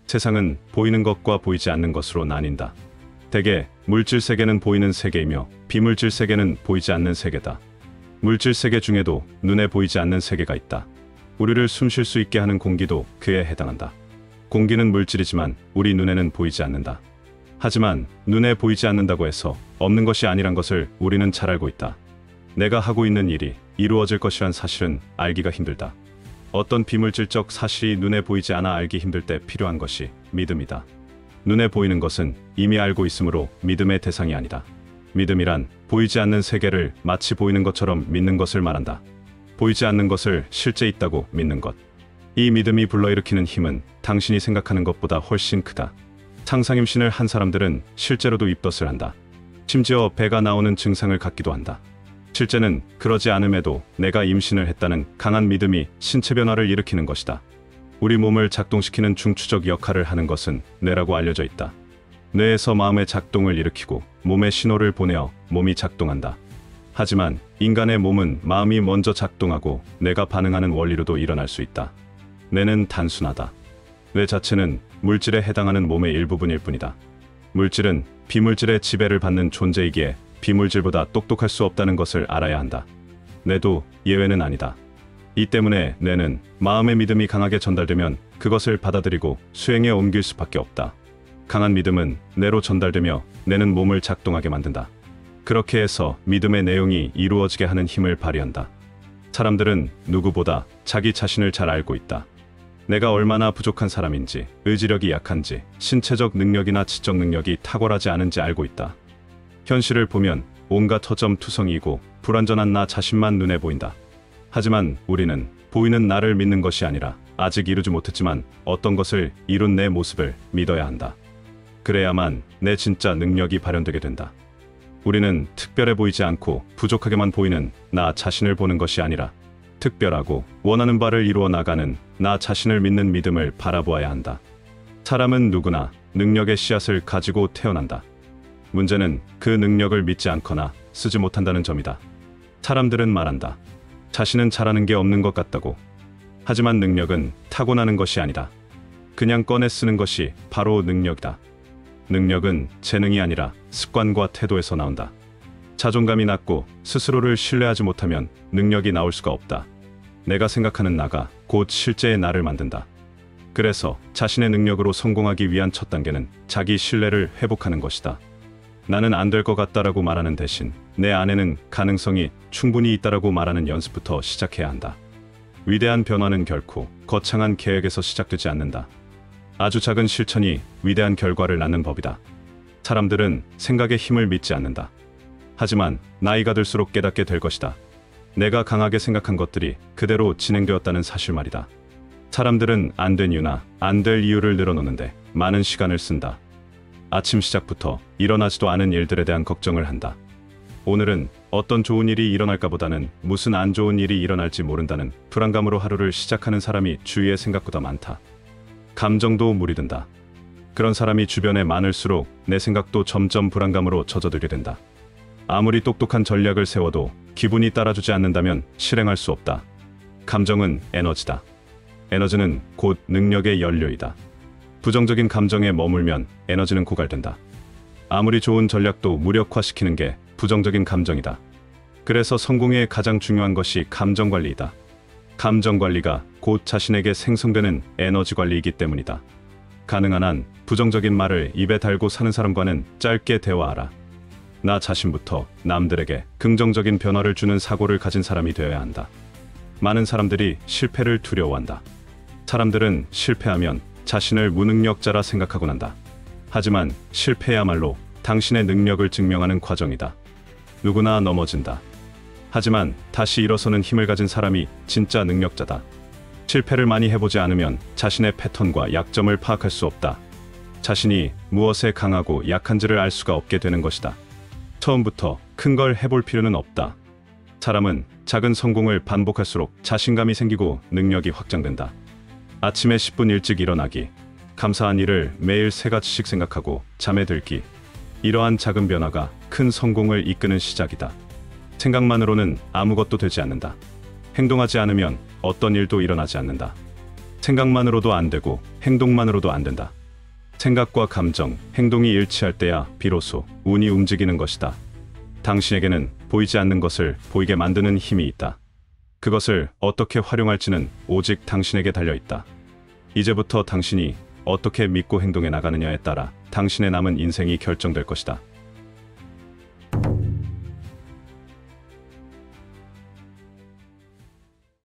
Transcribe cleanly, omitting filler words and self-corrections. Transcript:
세상은 보이는 것과 보이지 않는 것으로 나뉜다. 대개 물질 세계는 보이는 세계이며 비물질 세계는 보이지 않는 세계다. 물질 세계 중에도 눈에 보이지 않는 세계가 있다. 우리를 숨 쉴 수 있게 하는 공기도 그에 해당한다. 공기는 물질이지만 우리 눈에는 보이지 않는다. 하지만 눈에 보이지 않는다고 해서 없는 것이 아니란 것을 우리는 잘 알고 있다. 내가 하고 있는 일이 이루어질 것이란 사실은 알기가 힘들다. 어떤 비물질적 사실이 눈에 보이지 않아 알기 힘들 때 필요한 것이 믿음이다. 눈에 보이는 것은 이미 알고 있으므로 믿음의 대상이 아니다. 믿음이란 보이지 않는 세계를 마치 보이는 것처럼 믿는 것을 말한다. 보이지 않는 것을 실제 있다고 믿는 것. 이 믿음이 불러일으키는 힘은 당신이 생각하는 것보다 훨씬 크다. 상상임신을 한 사람들은 실제로도 입덧을 한다. 심지어 배가 나오는 증상을 갖기도 한다. 실제는 그러지 않음에도 내가 임신을 했다는 강한 믿음이 신체 변화를 일으키는 것이다. 우리 몸을 작동시키는 중추적 역할을 하는 것은 뇌라고 알려져 있다. 뇌에서 마음의 작동을 일으키고 몸에 신호를 보내어 몸이 작동한다. 하지만 인간의 몸은 마음이 먼저 작동하고 뇌가 반응하는 원리로도 일어날 수 있다. 뇌는 단순하다. 뇌 자체는 물질에 해당하는 몸의 일부분일 뿐이다. 물질은 비물질의 지배를 받는 존재이기에 비물질보다 똑똑할 수 없다는 것을 알아야 한다. 뇌도 예외는 아니다. 이 때문에 뇌는 마음의 믿음이 강하게 전달되면 그것을 받아들이고 수행에 옮길 수밖에 없다. 강한 믿음은 뇌로 전달되며 뇌는 몸을 작동하게 만든다. 그렇게 해서 믿음의 내용이 이루어지게 하는 힘을 발휘한다. 사람들은 누구보다 자기 자신을 잘 알고 있다. 내가 얼마나 부족한 사람인지, 의지력이 약한지, 신체적 능력이나 지적 능력이 탁월하지 않은지 알고 있다. 현실을 보면 온갖 허점투성이이고 불완전한 나 자신만 눈에 보인다. 하지만 우리는 보이는 나를 믿는 것이 아니라 아직 이루지 못했지만 어떤 것을 이룬 내 모습을 믿어야 한다. 그래야만 내 진짜 능력이 발현되게 된다. 우리는 특별해 보이지 않고 부족하게만 보이는 나 자신을 보는 것이 아니라 특별하고 원하는 바를 이루어 나가는 나 자신을 믿는 믿음을 바라보아야 한다. 사람은 누구나 능력의 씨앗을 가지고 태어난다. 문제는 그 능력을 믿지 않거나 쓰지 못한다는 점이다. 사람들은 말한다. 자신은 잘하는 게 없는 것 같다고. 하지만 능력은 타고나는 것이 아니다. 그냥 꺼내 쓰는 것이 바로 능력이다. 능력은 재능이 아니라 습관과 태도에서 나온다. 자존감이 낮고 스스로를 신뢰하지 못하면 능력이 나올 수가 없다. 내가 생각하는 나가 곧 실제의 나를 만든다. 그래서 자신의 능력으로 성공하기 위한 첫 단계는 자기 신뢰를 회복하는 것이다. 나는 안 될 것 같다라고 말하는 대신 내 안에는 가능성이 충분히 있다라고 말하는 연습부터 시작해야 한다. 위대한 변화는 결코 거창한 계획에서 시작되지 않는다. 아주 작은 실천이 위대한 결과를 낳는 법이다. 사람들은 생각의 힘을 믿지 않는다. 하지만 나이가 들수록 깨닫게 될 것이다. 내가 강하게 생각한 것들이 그대로 진행되었다는 사실 말이다. 사람들은 안 된 이유나 안 될 이유를 늘어놓는데 많은 시간을 쓴다. 아침 시작부터 일어나지도 않은 일들에 대한 걱정을 한다. 오늘은 어떤 좋은 일이 일어날까 보다는 무슨 안 좋은 일이 일어날지 모른다는 불안감으로 하루를 시작하는 사람이 주위에 생각보다 많다. 감정도 무리든다. 그런 사람이 주변에 많을수록 내 생각도 점점 불안감으로 젖어들게 된다. 아무리 똑똑한 전략을 세워도 기분이 따라주지 않는다면 실행할 수 없다. 감정은 에너지다. 에너지는 곧 능력의 연료이다. 부정적인 감정에 머물면 에너지는 고갈된다. 아무리 좋은 전략도 무력화시키는 게 부정적인 감정이다. 그래서 성공의 가장 중요한 것이 감정 관리이다. 감정 관리가 곧 자신에게 생성되는 에너지 관리이기 때문이다. 가능한 한 부정적인 말을 입에 달고 사는 사람과는 짧게 대화하라. 나 자신부터 남들에게 긍정적인 변화를 주는 사고를 가진 사람이 되어야 한다. 많은 사람들이 실패를 두려워한다. 사람들은 실패하면 자신을 무능력자라 생각하곤 한다. 하지만 실패야말로 당신의 능력을 증명하는 과정이다. 누구나 넘어진다. 하지만 다시 일어서는 힘을 가진 사람이 진짜 능력자다. 실패를 많이 해보지 않으면 자신의 패턴과 약점을 파악할 수 없다. 자신이 무엇에 강하고 약한지를 알 수가 없게 되는 것이다. 처음부터 큰 걸 해볼 필요는 없다. 사람은 작은 성공을 반복할수록 자신감이 생기고 능력이 확장된다. 아침에 10분 일찍 일어나기, 감사한 일을 매일 3가지씩 생각하고 잠에 들기. 이러한 작은 변화가 큰 성공을 이끄는 시작이다. 생각만으로는 아무것도 되지 않는다. 행동하지 않으면 어떤 일도 일어나지 않는다. 생각만으로도 안 되고 행동만으로도 안 된다. 생각과 감정, 행동이 일치할 때야 비로소 운이 움직이는 것이다. 당신에게는 보이지 않는 것을 보이게 만드는 힘이 있다. 그것을 어떻게 활용할지는 오직 당신에게 달려 있다. 이제부터 당신이 어떻게 믿고 행동해 나가느냐에 따라 당신의 남은 인생이 결정될 것이다.